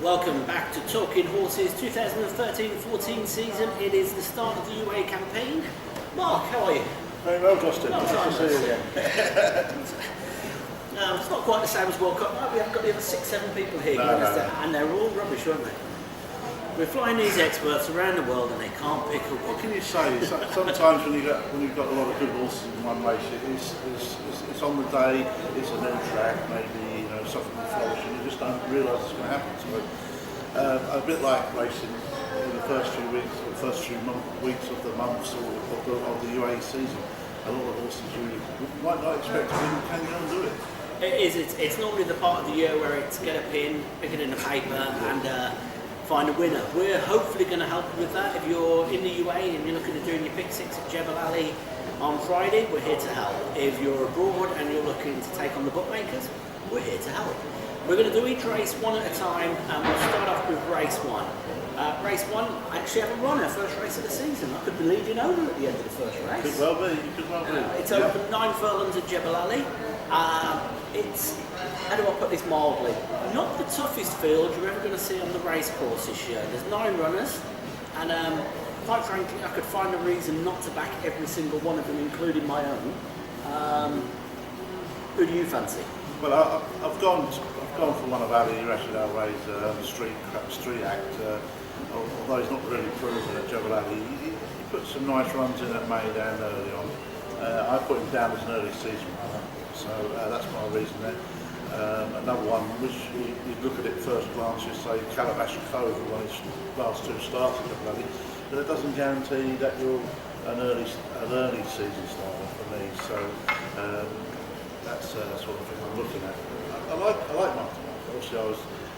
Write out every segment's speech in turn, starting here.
Welcome back to Talking Horses 2013-14 season. It is the start of the UA campaign. Mark, how are you? Very well, Justin. Nice to see you again. It's not quite the same as World Cup. We haven't got the other 6-7 people here, and they're all rubbish, aren't they? We're flying these experts around the world and they can't pick up. What can you say? Sometimes when you've got a lot of good horses in one race, it's on the day, it's a new track, maybe something will flourish, and you just don't realise it's going to happen. So a bit like racing in the first few weeks, or first few weeks of the months or of the UA season. A lot of horses you might not expect to win, can go and do it. It is. It's normally the part of the year where it's get a pin, pick it in the paper, and find a winner. We're hopefully going to help you with that. If you're in the UA and you're looking at doing your pick six at JEBEL on Friday, we're here to help. If you're abroad and you're looking to take on the bookmakers, we're here to help. We're going to do each race one at a time, and we'll start off with race one. Race one, I actually haven't run our first race of the season. I could be leading over at the end of the first race. Could well be. You could well be. It's over 9 furlongs at JEBEL. It's, how do I put this mildly, not the toughest field you're ever going to see on the race course this year. There's 9 runners, and quite frankly, I could find a reason not to back every single one of them, including my own. Who do you fancy? Well, I've gone for one of Ali Rashid Al Ray's street act. Although he's not really proven at JEBEL, he put some nice runs in at Maidan early on. I put him down as an early season runner, so that's my reason there. Another one, which you look at it first glance, you say Calabash Cove, who won his last 2 starts at JEBEL, but it doesn't guarantee that you're an early season starter for me. So that's the sort of thing I'm looking at. I like Martin. Obviously,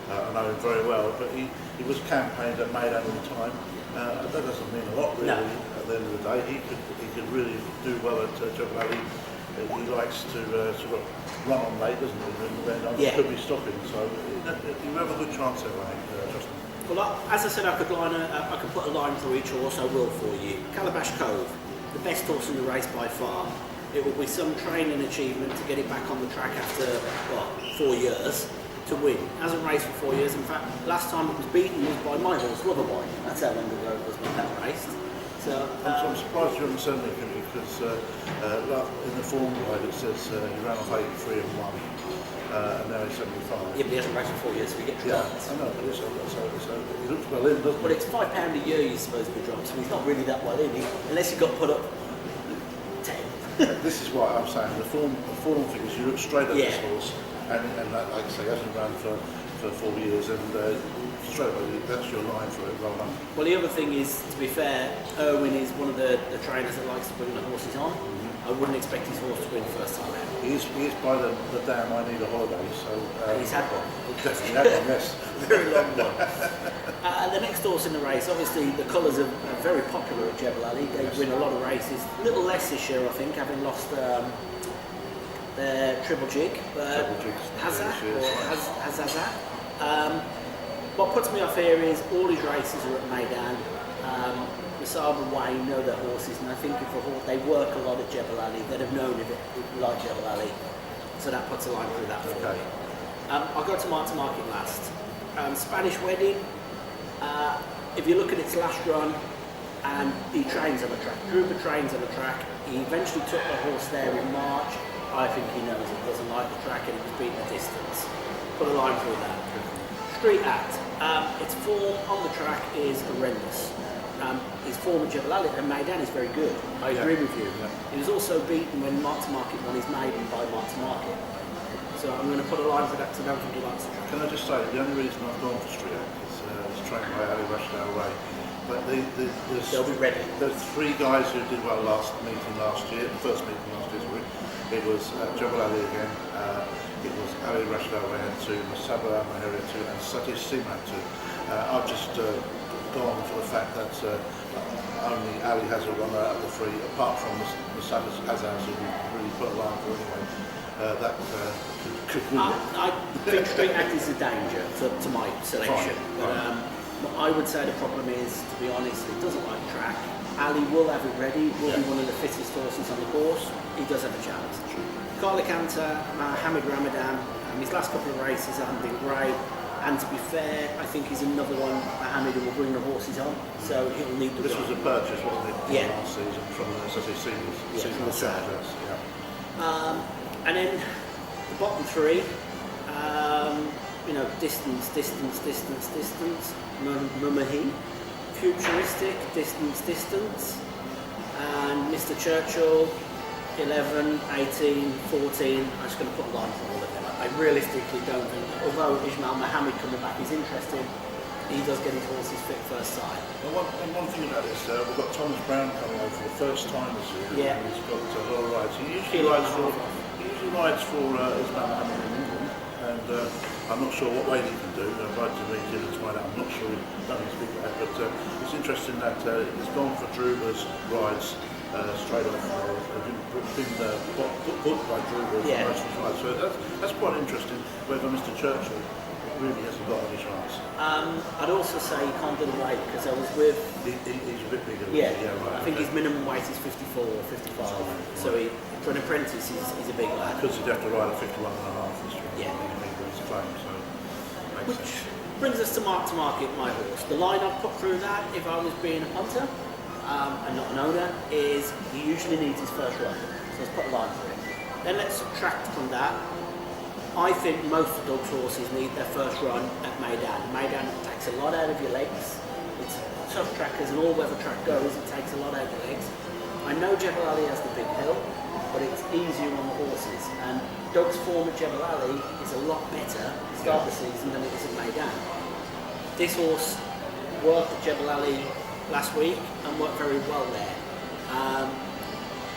I know him very well, but he was campaigned at Maidan all the time. That doesn't mean a lot, really. No. At the end of the day, he could really do well at JEBEL. He likes to run on late, doesn't he? And then could be stopping. So you have a good chance there, I think, Justin. Well, as I said, I could put a line through each horse. I will for you. Calabash Cove, the best horse in the race by far. It will be some training achievement to get it back on the track after 4 years to win. It hasn't raced for 4 years. In fact, last time it was beaten was by my horse, Loverboy. That's how long ago it was when that raced. So I'm surprised you haven't said anything, because in the form guide it says he ran off 83 and 1, and now he's 75. Yeah, but he hasn't raced for 4 years, so he gets dropped. I know, but so he looks well in, doesn't he? But it's £5 a year you're supposed to be dropped, so he's not really that well in, unless he got put up 10. This is what I'm saying. The form figures, you look straight at this horse, and like I say, he hasn't run for 4 years, and straight away, that's your line for it. Well done. Well, the other thing is, to be fair, Erwin is one of the trainers that likes to bring the horses on. I wouldn't expect his horse to win first time out. He is by the damn I need a holiday, so... he's had one. Definitely had one, yes. Very long one. The next horse in the race, obviously the colours are very popular at JEBEL. They win a lot of races. A little less this year, I think, having lost their Triple Jig. Hazazat. What puts me off here is all his races are at Maidan. Masaba Way know their horses, and I think if they work a lot at JEBEL, they'd have known if it like JEBEL. So that puts a line through that for me. I'll go to Martin Market last. Spanish Wedding, if you look at its last run, and he trains on the track, Drupa trains on the track, he eventually took the horse there in March. I think he knows it doesn't like the track and it was beating the distance. Put a line through that. Street Act, its form on the track is horrendous. His form at JEBEL and Maidan is very good. I agree with you. He was also beaten when Martin Market won his maiden by Martin Market. So I'm going to put a line for that to don't think he likes the track. Can I just say, the only reason I've gone for Street Act is it's trained by Ali Rashid Al Ray. But they'll be ready. There's 3 guys who did well last year, the first meeting last year. It was JEBEL again. It was Ali Rashid Al Ray and 2, Masaba Maharia 2, and Satish Simak 2. I've just gone for the fact that only Ali has a runner out of the 3, apart from Masaba Azaz, who really put a line for anyway. That could win it. I think Street Act is a danger to my selection. But I would say the problem is, to be honest, it doesn't like track. Ali will have it ready, will be one of the fittest horses on the course. He does have a chance. Carla Cantor, Mohamed Ramadan, his last couple of races haven't been great. And to be fair, I think he's another one Mohammed will bring the horses on, so he'll need the This was a purchase, wasn't it? Yeah. Last season from the seniors. Yeah, from the side. Yeah. And then the bottom three, you know, distance, Mumahi, futuristic, distance, and Mr. Churchill, 11, 18, 14. I'm just going to put lines on all of them. I realistically don't think, although Ismail Mohammed coming back is interesting, he does get his horses fit first side. Well, one thing about this, we've got Thomas Brown coming over for the first time this year. Yeah. And he's got a lot of rides. He usually rides for Ismail Mohammed in England, and I'm not sure what way he can do. I'd like to meet him and find out. I'm not sure he don't speak about that, but it's interesting that he's gone for Druba's rides straight off. Been booked by Druba for most of his rides. So that's quite interesting. Whether Mr. Churchill really hasn't got on his rides. I'd also say he can't do the weight because I was with. He's a bit bigger. Yeah, right. I think his minimum weight is 54 or 55. So he, for an apprentice, he's a big lad. Because he'd have to ride a 51 and a half this year. Yeah. His claim, so Which brings us to Market, my horse. The line I'd put through that, if I was being a punter and not an owner, is he usually needs his first run. So let's put a line through it. Then let's subtract from that. I think most of Doug's horses need their first run at Maidan. Maidan takes a lot out of your legs. It's tough track as an all-weather track goes. It takes a lot out of your legs. I know Jebel Ali has the big hill, but it's easier on the horses. And Doug's form at Jebel Ali is a lot better at the start of the season than it is at Maidan. This horse worked at Jebel Ali last week and worked very well there.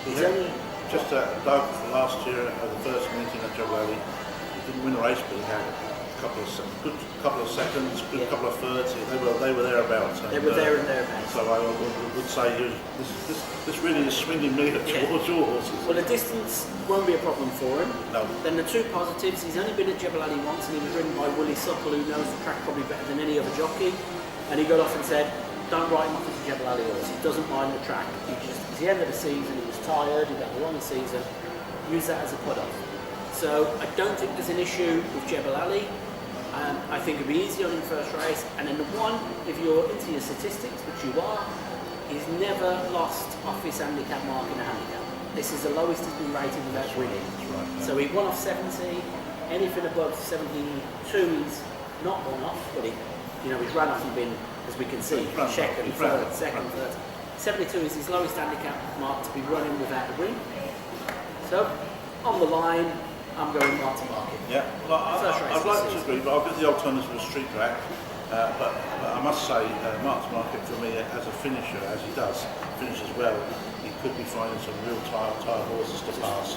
He's only just Doug last year at the first meeting at Jebel Ali. He didn't win a race, but he had a couple of seconds, good couple of thirds. They were thereabouts. They were there and thereabouts. So I would say this really is swinging me towards your horses. Well, the distance won't be a problem for him. No. Then the two positives, he's only been at Jebel Ali once and he was ridden by Willie Suckle, who knows the track probably better than any other jockey. And he got off and said, don't write him off as a Jebel Ali horse. He doesn't mind the track. It's the end of the season, he was tired, he'd had a long season. Use that as a put-off. So I don't think there's an issue with Jebel Ali. I think it'll be easy on him first race. And then the one, if you're into your statistics, which you are, he's never lost off his handicap mark in a handicap. This is the lowest he's been rated without winning. Right, yeah. So he won off 70. Anything above 72, he's not won off, but he's run off and been, as we can see, second, third. 72 is his lowest handicap mark to be running without a win. So on the line, I'm going Market. Yeah, well, I'd like to agree, but I'll give the alternative of Street Track. But I must say, Market for me, as a finisher, as he does, finishes well, he could be finding some real tired horses to pass.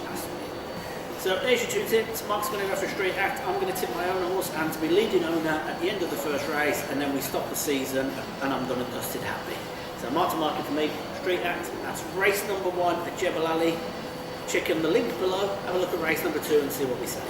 So there's your two tips. Mark's going to go for Street Act. I'm going to tip my own horse and to be leading owner at the end of the first race, and then we stop the season, and I'm going to dust it happy. So Market for me, Street Act. That's race number 1 at Jebel Ali. Check in the link below. Have a look at race number 2 and see what we say.